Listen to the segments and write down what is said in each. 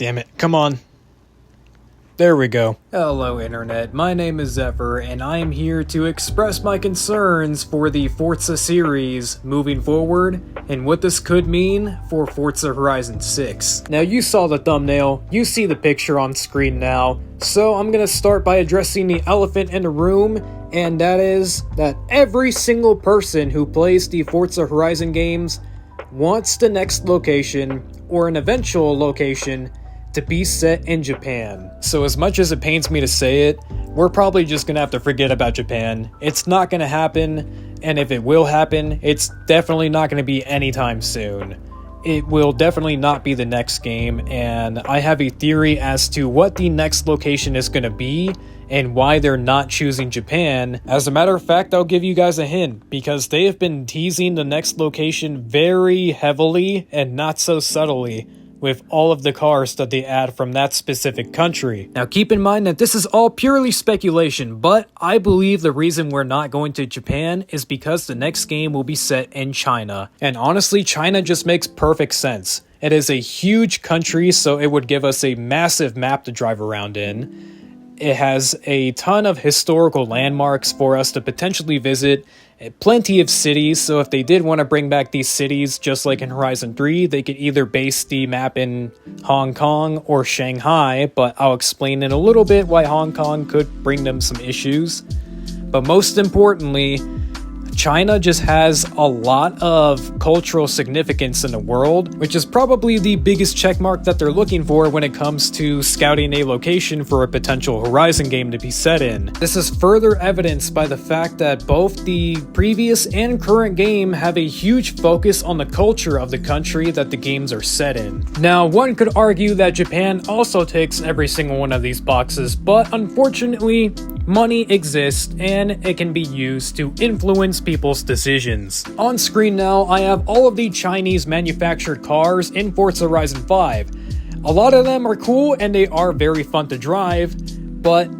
Damn it, come on. There we go. Hello Internet, my name is Zephyr, and I am here to express my concerns for the Forza series moving forward, and what this could mean for Forza Horizon 6. Now you saw the thumbnail, you see the picture on screen now, so I'm gonna start by addressing the elephant in the room, and that is that every single person who plays the Forza Horizon games wants the next location, or an eventual location, to be set in Japan. So as much as it pains me to say it, we're probably just gonna have to forget about Japan. It's not gonna happen, and if it will happen, it's definitely not gonna be anytime soon. It will definitely not be the next game, and I have a theory as to what the next location is gonna be and why they're not choosing Japan. As a matter of fact, I'll give you guys a hint, because they have been teasing the next location very heavily and not so subtly with all of the cars that they add from that specific country. Now keep in mind that this is all purely speculation, but I believe the reason we're not going to Japan is because the next game will be set in China. And honestly, China just makes perfect sense. It is a huge country, so it would give us a massive map to drive around in. It has a ton of historical landmarks for us to potentially visit, plenty of cities, so if they did want to bring back these cities just like in Horizon 3, they could either base the map in Hong Kong or Shanghai, but I'll explain in a little bit why Hong Kong could bring them some issues. But most importantly, China just has a lot of cultural significance in the world, which is probably the biggest checkmark that they're looking for when it comes to scouting a location for a potential Horizon game to be set in. This is further evidenced by the fact that both the previous and current game have a huge focus on the culture of the country that the games are set in. Now, one could argue that Japan also ticks every single one of these boxes, but unfortunately, money exists and it can be used to influence people's decisions. On screen now, I have all of the Chinese manufactured cars in Forza Horizon 5. A lot of them are cool and they are very fun to drive, but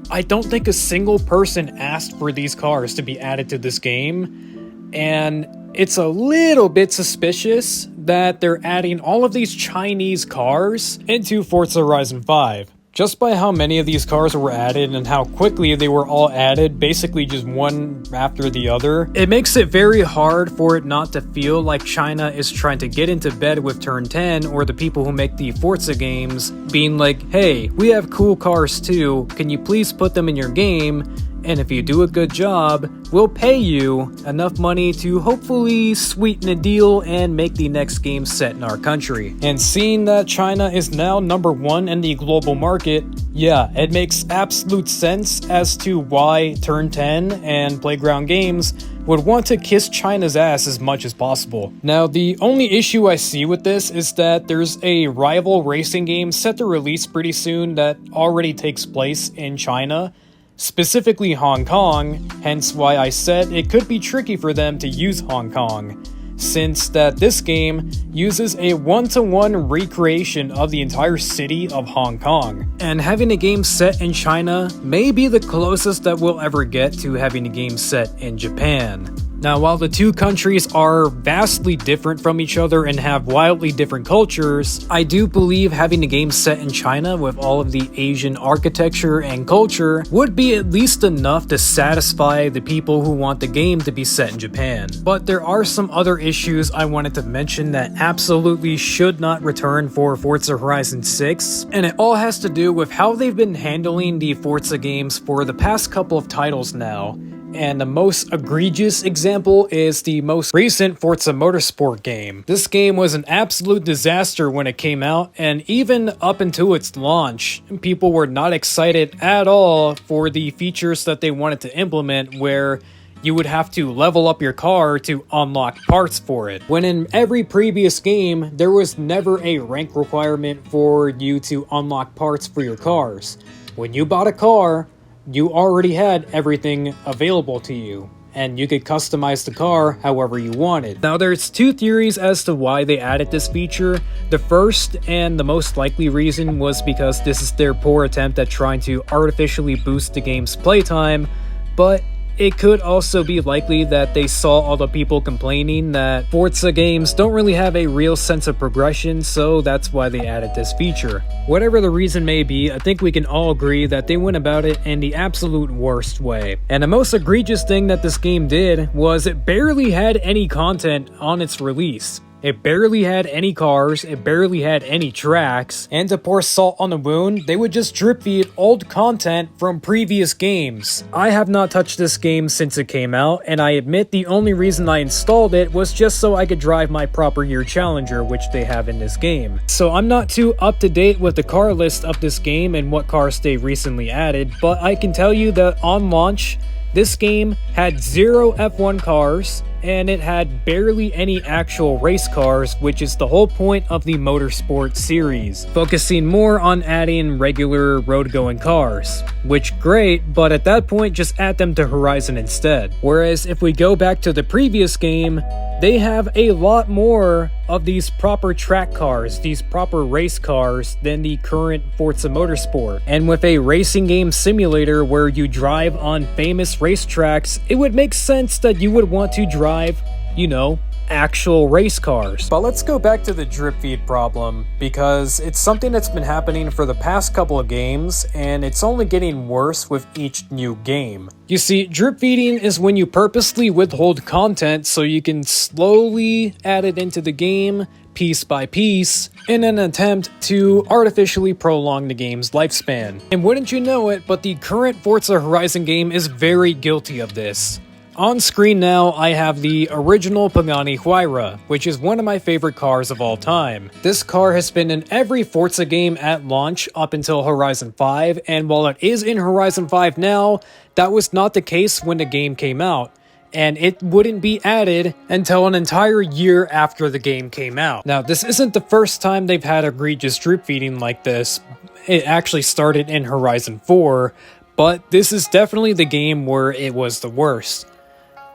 I don't think a single person asked for these cars to be added to this game, and it's a little bit suspicious that they're adding all of these Chinese cars into Forza Horizon 5. Just by how many of these cars were added and how quickly they were all added, basically just one after the other, it makes it very hard for it not to feel like China is trying to get into bed with Turn 10 or the people who make the Forza games, being like, hey, we have cool cars too, can you please put them in your game? And if you do a good job, we'll pay you enough money to hopefully sweeten the deal and make the next game set in our country. And seeing that China is now #1 in the global market, yeah, it makes absolute sense as to why Turn 10 and Playground Games would want to kiss China's ass as much as possible. Now, the only issue I see with this is that there's a rival racing game set to release pretty soon that already takes place in China, specifically Hong Kong, hence why I said it could be tricky for them to use Hong Kong, since that this game uses a one-to-one recreation of the entire city of Hong Kong. And having a game set in China may be the closest that we'll ever get to having a game set in Japan. Now, while the two countries are vastly different from each other and have wildly different cultures, I do believe having a game set in China with all of the Asian architecture and culture would be at least enough to satisfy the people who want the game to be set in Japan. But there are some other issues I wanted to mention that absolutely should not return for Forza Horizon 6, and it all has to do with how they've been handling the Forza games for the past couple of titles now. And the most egregious example is the most recent Forza Motorsport game. This game was an absolute disaster when it came out, and even up until its launch, people were not excited at all for the features that they wanted to implement, where you would have to level up your car to unlock parts for it. When in every previous game, there was never a rank requirement for you to unlock parts for your cars. When you bought a car, you already had everything available to you, and you could customize the car however you wanted. Now, there's two theories as to why they added this feature. The first and the most likely reason was because this is their poor attempt at trying to artificially boost the game's playtime, but it could also be likely that they saw all the people complaining that Forza games don't really have a real sense of progression, so that's why they added this feature. Whatever the reason may be, I think we can all agree that they went about it in the absolute worst way. And the most egregious thing that this game did was it barely had any content on its release. It barely had any cars, it barely had any tracks, and to pour salt on the wound, they would just drip feed old content from previous games. I have not touched this game since it came out, and I admit the only reason I installed it was just so I could drive my proper year Challenger, which they have in this game. So I'm not too up to date with the car list of this game and what cars they recently added, but I can tell you that on launch, this game had 0 F1 cars, and it had barely any actual race cars, which is the whole point of the motorsport series, focusing more on adding regular road-going cars. Which great, but at that point just add them to Horizon instead. Whereas if we go back to the previous game, they have a lot more of these proper track cars, these proper race cars than the current Forza Motorsport. And with a racing game simulator where you drive on famous racetracks, it would make sense that you would want to drive, you know, actual race cars. But let's go back to the drip feed problem, because it's something that's been happening for the past couple of games, and it's only getting worse with each new game. You see, drip feeding is when you purposely withhold content so you can slowly add it into the game, piece by piece, in an attempt to artificially prolong the game's lifespan. And wouldn't you know it, but the current Forza Horizon game is very guilty of this. On screen now, I have the original Pagani Huayra, which is one of my favorite cars of all time. This car has been in every Forza game at launch up until Horizon 5, and while it is in Horizon 5 now, that was not the case when the game came out, and it wouldn't be added until an entire year after the game came out. Now, this isn't the first time they've had egregious drip feeding like this. It actually started in Horizon 4, but this is definitely the game where it was the worst.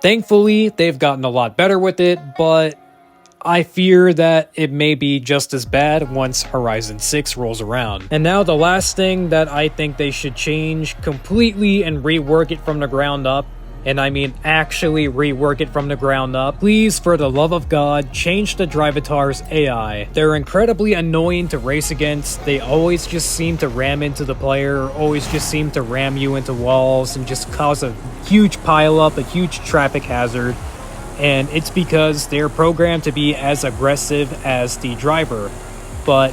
Thankfully, they've gotten a lot better with it, but I fear that it may be just as bad once Horizon 6 rolls around. And now the last thing that I think they should change completely and rework it from the ground up, and I mean actually rework it from the ground up. Please, for the love of God, change the Drivatar's AI. They're incredibly annoying to race against. They always just seem to ram into the player, or always just seem to ram you into walls and just cause a huge pileup, a huge traffic hazard. And it's because they're programmed to be as aggressive as the driver. But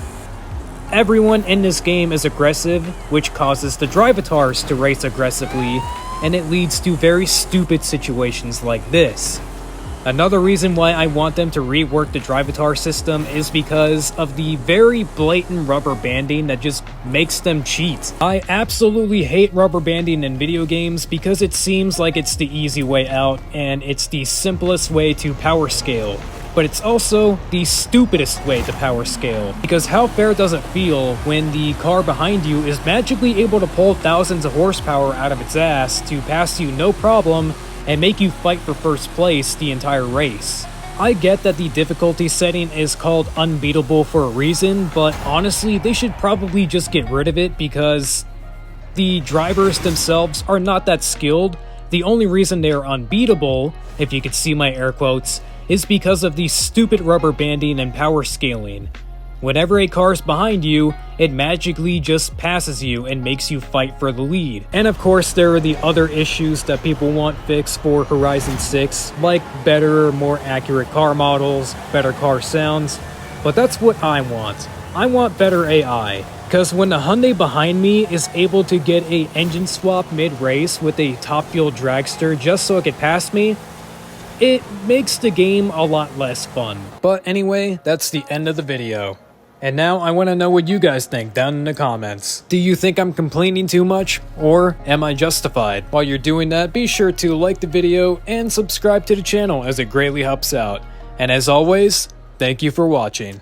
everyone in this game is aggressive, which causes the Drivatars to race aggressively, and it leads to very stupid situations like this. Another reason why I want them to rework the Drivatar system is because of the very blatant rubber banding that just makes them cheat. I absolutely hate rubber banding in video games because it seems like it's the easy way out and it's the simplest way to power scale. But it's also the stupidest way to power scale, because how fair does it feel when the car behind you is magically able to pull thousands of horsepower out of its ass to pass you no problem and make you fight for first place the entire race? I get that the difficulty setting is called unbeatable for a reason, but honestly, they should probably just get rid of it because the drivers themselves are not that skilled. The only reason they are unbeatable, if you could see my air quotes, is because of the stupid rubber banding and power scaling. Whenever a car's behind you, it magically just passes you and makes you fight for the lead. And of course, there are the other issues that people want fixed for Horizon 6, like better, more accurate car models, better car sounds, but that's what I want. I want better AI. Because when the Hyundai behind me is able to get a engine swap mid-race with a top-fuel dragster just so it could pass me, it makes the game a lot less fun. But anyway, that's the end of the video. And now I want to know what you guys think down in the comments. Do you think I'm complaining too much, or am I justified? While you're doing that, be sure to like the video and subscribe to the channel as it greatly helps out. And as always, thank you for watching.